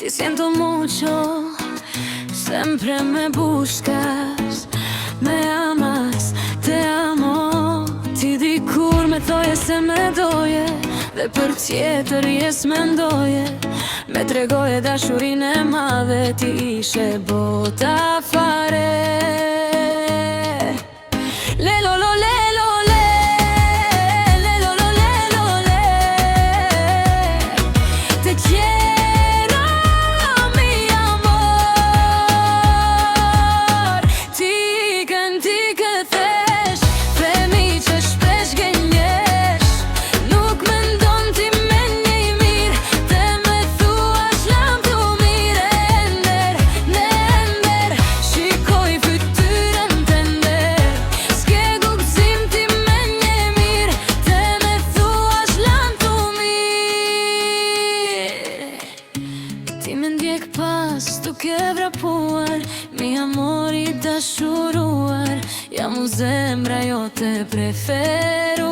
Ti siento mucho, siempre me buscas, me amas, te amo. Ti dikur me thoje se me doje, dhe për tjetër jes mendoje. Me tregoje dashurin e madhe, ti ishe bota fare. Ti me ndjek pas duke vrapuar, mi amor i dashuruar, jam u zemra jote preferuar.